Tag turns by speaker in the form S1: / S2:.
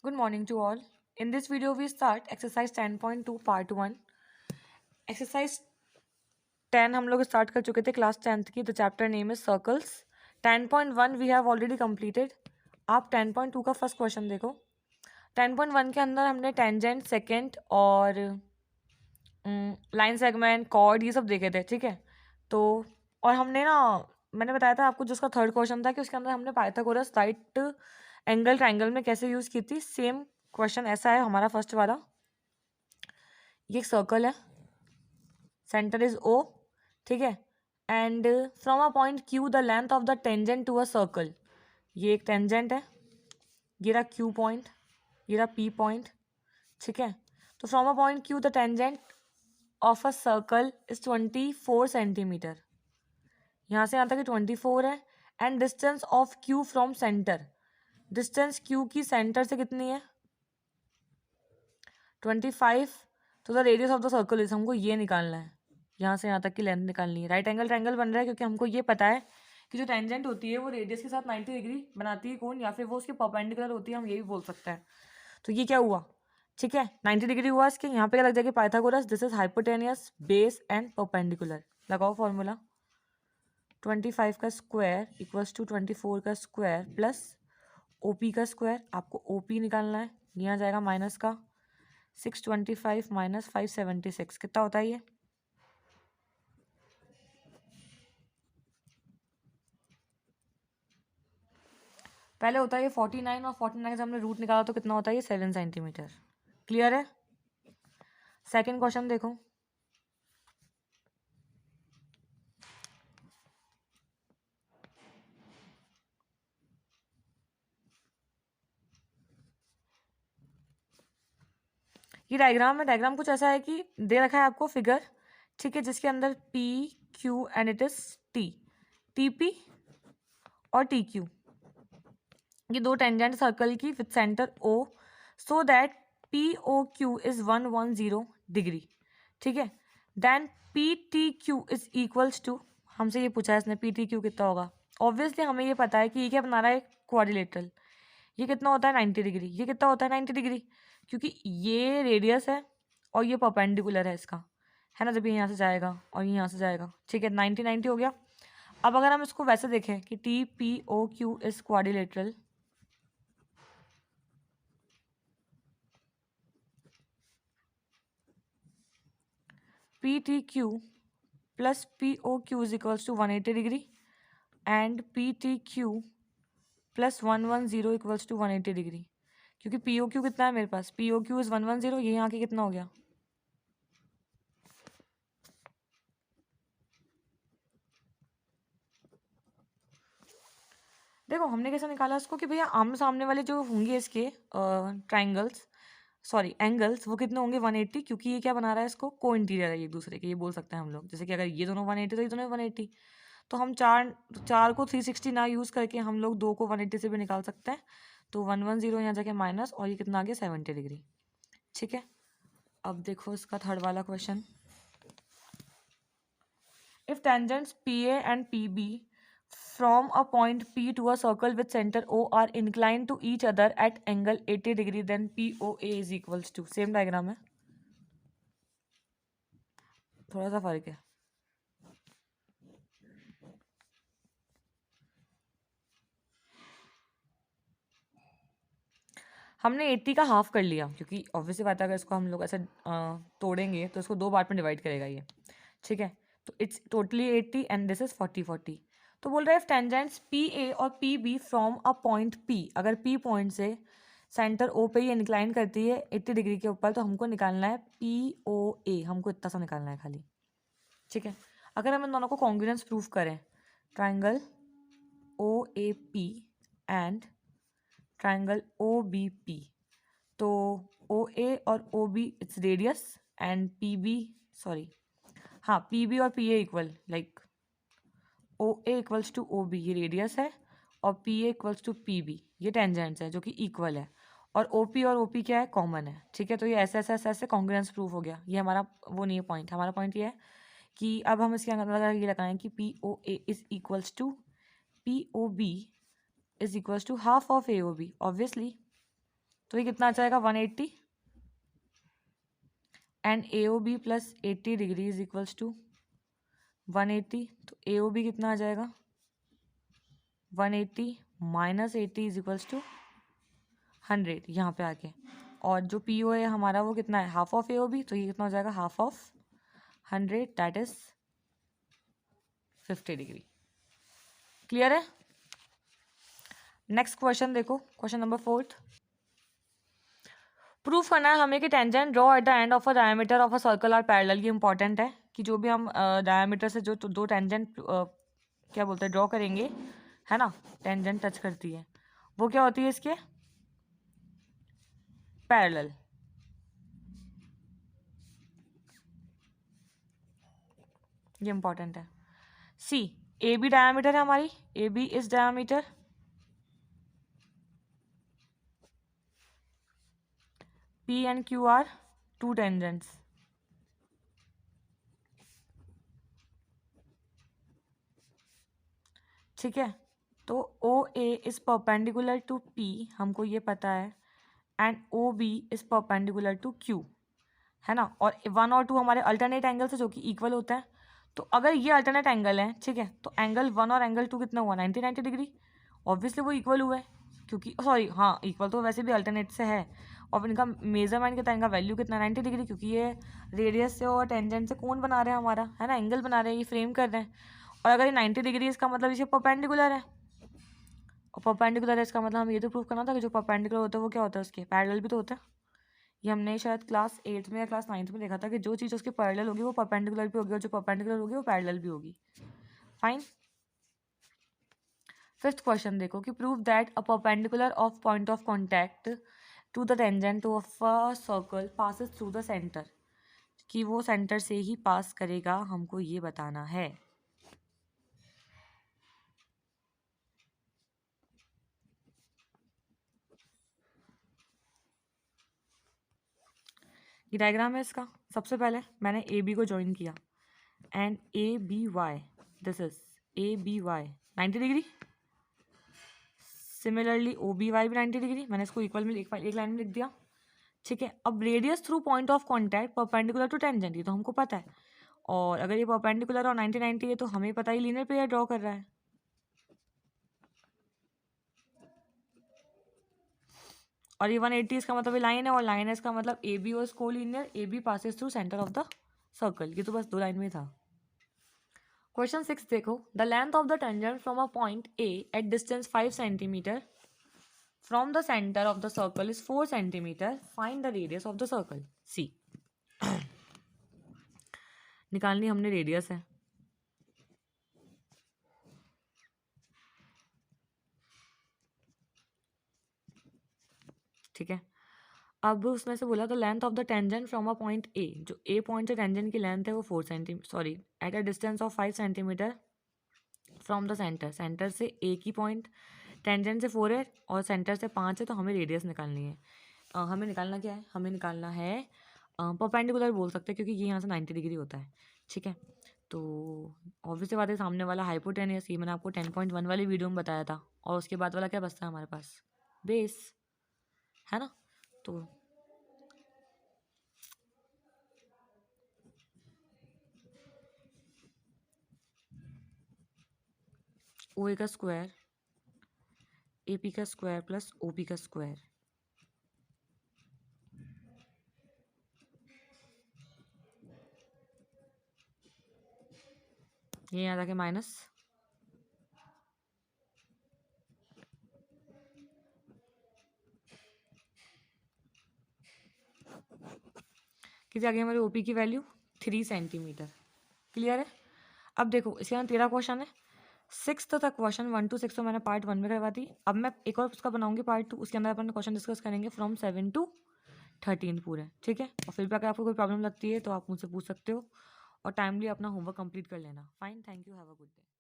S1: Good morning to all. In this video, we start exercise 10.2 part 1. Exercise 10 हम लोग start कर चुके थे क्लास 10th की. The chapter name is circles. 10.1 we have already completed. आप 10.2 का फर्स्ट क्वेश्चन देखो. 10.1 के अंदर हमने टेंजेंट, सेकेंड और लाइन सेगमेंट, कॉर्ड ये सब देखे थे. ठीक है. तो और हमने ना मैंने बताया था आपको जो उसका थर्ड क्वेश्चन था कि उसके अंदर हमने पाइथागोरस राइट एंगल ट्राइंगल में कैसे यूज़ की थी. सेम क्वेश्चन ऐसा है हमारा फर्स्ट वाला. ये एक सर्कल है, सेंटर इज ओ. ठीक है. And from a point Q the length of the tangent to a circle. ये एक टेंजेंट है, ये रहा क्यू पॉइंट, ये रहा पी पॉइंट. ठीक है. तो from a point Q the tangent of a circle is 24 centimetre. यहाँ से यहाँ तक 24 है. And distance of Q from centre, distance Q की सेंटर से कितनी है? 25. तो the radius of the circle is, हमको ये निकालना है, यहाँ से यहाँ तक की लेंथ निकालनी है. राइट एंगल ट्रायंगल बन रहा है क्योंकि हमको ये पता है कि जो टेंजेंट होती है वो रेडियस के साथ 90 डिग्री बनाती है कोण, या फिर वो उसके परपेंडिकुलर होती है, हम ये भी बोल सकते हैं. तो ये क्या हुआ? ठीक है, 90 डिग्री हुआ इसके. यहाँ पे क्या लग जाएगी? Pythagoras. This is hypotenuse, base and perpendicular. लगाओ फॉर्मूला. 25 का स्क्वायर इक्वल्स टू 24 का स्क्वायर प्लस ओपी का स्क्वायर. आपको ओपी निकालना है. यहाँ जाएगा माइनस का 625 माइनस 576. कितना होता है ये? पहले होता है ये 49 और 49 से हमने रूट निकाला तो कितना होता है ये? 7 सेंटीमीटर. क्लियर है? सेकंड क्वेश्चन देखो. ये डायग्राम है. डायग्राम कुछ ऐसा है कि दे रखा है आपको फिगर. ठीक है. जिसके अंदर P Q and it is T, T P और टी क्यू, ये दो टेंजेंट सर्कल की with centre O, so that P O Q is 110 degree. ठीक है. Then P T Q is equals to, हमसे ये पूछा है इसने पी टी क्यू कितना होगा. ऑब्वियसली हमें ये पता है कि ये क्या बना रहा है? क्वाड्रिलेटरल. ये कितना होता है? 90 डिग्री. ये कितना होता है? 90 डिग्री, क्योंकि ये रेडियस है और ये परपेंडिकुलर है इसका, है ना. जब ये यहाँ से जाएगा और ये यहाँ से जाएगा. ठीक है. 90 90 हो गया. अब अगर हम इसको वैसे देखें कि t p O Q is quadrilateral, p T q plus p O Q is equals to 180 degree and p T q plus 110 equals to 180 degree. क्योंकि पी ओ क्यू कितना है मेरे पास? P O Q is 110. ये यहाँ के कितना हो गया? देखो हमने कैसे निकाला इसको कि भैया आमने सामने वाले जो होंगे इसके ट्राइंगल्स, सॉरी एंगल्स, वो कितने होंगे? 180. क्योंकि ये क्या बना रहा है? इसको को इंटीरियर है एक दूसरे के, ये बोल सकते हैं हम लोग. जैसे कि अगर ये दोनों 180 तो ये दोनों 180. तो हम चार को 360 ना यूज़ करके हम लोग दो को 180 से भी निकाल सकते हैं. तो 110 यहाँ जाके माइनस, और ये कितना आ गया? 70 डिग्री. ठीक है. अब देखो इसका थर्ड वाला question. If tangents P A and P B from a point P to a circle with center O are inclined to each other at angle 80 degree, then POA is equals to, same diagram है, थोड़ा सा फर्क है. हमने 80 का half कर लिया क्योंकि ऑब्वियसली बात है अगर इसको हम लोग ऐसे तोड़ेंगे तो इसको दो पार्ट में डिवाइड करेगा ये. ठीक है. तो it's totally 80 and this is 40. तो बोल रहा है इफ टेंजेंट्स पी ए और P B from a point P, अगर पी पॉइंट से सेंटर ओ पे ये इंक्लाइन करती है 80 डिग्री के ऊपर, तो हमको निकालना है पी ओ ए. हमको इतना सा निकालना है खाली. ठीक है. अगर हम इन दोनों को कॉन्ग्रुएंस प्रूफ करें, triangle O A P and triangle O B P, तो ओ ए और O B its radius and P B, sorry हाँ, पी बी और P A equal, like O A equals to O B, ये radius है, और P A equals to P B, ये tangents है जो कि इक्वल है. और ओ पी और ओ पी क्या है? कॉमन है. ठीक है. तो ये ऐसे ऐसे ऐसे ऐसे कॉन्ग्रुएंस प्रूफ हो गया. ये हमारा वो नहीं है पॉइंट. हमारा पॉइंट ये है कि अब हम इसके अंदर ये लगाएं कि P O A is equals to P O B is equals to half of A O B. Obviously तो ये कितना आ जाएगा 180 and AOB plus 80 degree is equals to 180। तो AOB कितना आ जाएगा 180 माइनस 80 इज इक्वल्स टू 100 यहाँ पे आके। और जो PO है हमारा वो कितना है हाफ ऑफ AOB, तो ये कितना हो जाएगा half of 100 that is 50 degree. Clear है। नेक्स्ट क्वेश्चन देखो, क्वेश्चन नंबर 4। प्रूफ करना है हमें कि tangent draw at the end of a diameter of a circle are parallel. ये इंपॉर्टेंट है कि जो भी हम डायमीटर से जो दो टेंजेंट क्या बोलते हैं ड्रॉ करेंगे, है ना, टेंजेंट टच करती है, वो क्या होती है इसके पैरेलल। ये इंपॉर्टेंट है। सी AB डायमीटर है हमारी, AB is diameter, P and Q are two tangents. ठीक है, तो OA is perpendicular to P, हमको ये पता है, and OB is perpendicular to Q, है ना। और 1 और 2 हमारे अल्टरनेट एंगल्स है जो कि इक्वल होता है। तो अगर ये अल्टरनेट एंगल है, ठीक है, तो एंगल 1 और एंगल 2 कितना हुआ 90 डिग्री। ऑब्वियसली वो इक्वल हुआ है, क्योंकि सॉरी हाँ इक्वल तो वैसे भी अल्टरनेट से है। और इनका मेजरमेंट कितना, इनका वैल्यू कितना 90 डिग्री, क्योंकि ये रेडियस से और टेंजेंट से कौन बना रहे हैं हमारा, है ना, एंगल बना रहे हैं, ये फ्रेम कर रहे हैं। और अगर ये 90 डिग्री इसका मतलब इसे परपेंडिकुलर है, और परपेंडिकुलर है इसका मतलब हम ये तो प्रूव करना था कि जो परपेंडिकुलर होता है वो क्या होता है उसके पैरेलल भी तो होता है। ये हमने शायद क्लास 8 में या क्लास 9 में देखा था कि जो चीज़ उसके पैरेलल होगी वो परपेंडिकुलर भी होगी, और जो परपेंडिकुलर होगी वो पैरेलल भी होगी। फाइन। 5th क्वेश्चन देखो कि prove that a perpendicular of point of contact to the tangent of a circle passes through the centre, कि वो सेंटर से ही पास करेगा, हमको ये बताना है। ये डायग्राम है इसका। सबसे पहले मैंने AB को ज्वाइन किया and ABY, this is ABY 90 degree. Similarly OBY भी 90 डिग्री, मैंने इसको इक्वल में एक लाइन में लिख दिया। ठीक है, अब radius through point of contact perpendicular to tangent, ये तो हमको पता है। और अगर ये परपेंडिकुलर और 90 है तो हमें पता ही लीनियर पेयर ड्रॉ कर रहा है। और ये 180 इसका मतलब लाइन है, और लाइन है इसका मतलब AB और collinear, AB passes through centre of the circle. ये तो बस 2 लाइन में था। क्वेश्चन 6 देखो, the length of the tangent from a point A at distance 5 centimetre from the centre of the circle is 4 centimetre, find the radius of the circle. सी निकालनी हमने radius है। ठीक है, अब उसमें से बोला तो length of the tangent from a point A, जो A पॉइंट से टेंजेंट की लेंथ है वो 4 centimetre, sorry at a distance of 5 centimetre from the centre, centre से A की पॉइंट टेंजेंट से 4 है और सेंटर से 5 है, तो हमें रेडियस निकालनी है। हमें निकालना क्या है, हमें निकालना है परपेंडिकुलर बोल सकते हैं, क्योंकि ये यहाँ से 90 डिग्री होता है। ठीक है, तो ऑब्वियसली बात है सामने वाला हाइपोटेनियस, ये मैंने आपको 10.1 वाली वीडियो में बताया था। और उसके बाद वाला क्या बचता है हमारे पास, बेस, है ना। तो OA का स्क्वायर AP का स्क्वायर प्लस OB का स्क्वायर, ये यहाँ जाके माइनस, किसी आगे हमारी OP की वैल्यू 3 सेंटीमीटर। क्लियर है। अब देखो इसके अंदर 13 क्वेश्चन है। 6th तक क्वेश्चन 1 to 6 तो मैंने पार्ट 1 में करवा दी। अब मैं एक और उसका बनाऊंगी पार्ट 2, उसके अंदर अपन क्वेश्चन डिस्कस करेंगे फ्रॉम 7 to 13 पूरे। ठीक है, और फिर भी अगर आपको कोई प्रॉब्लम लगती है तो आप मुझसे पूछ सकते हो, और टाइमली अपना होमवर्क कंप्लीट कर लेना। Fine, thank you, have a good day.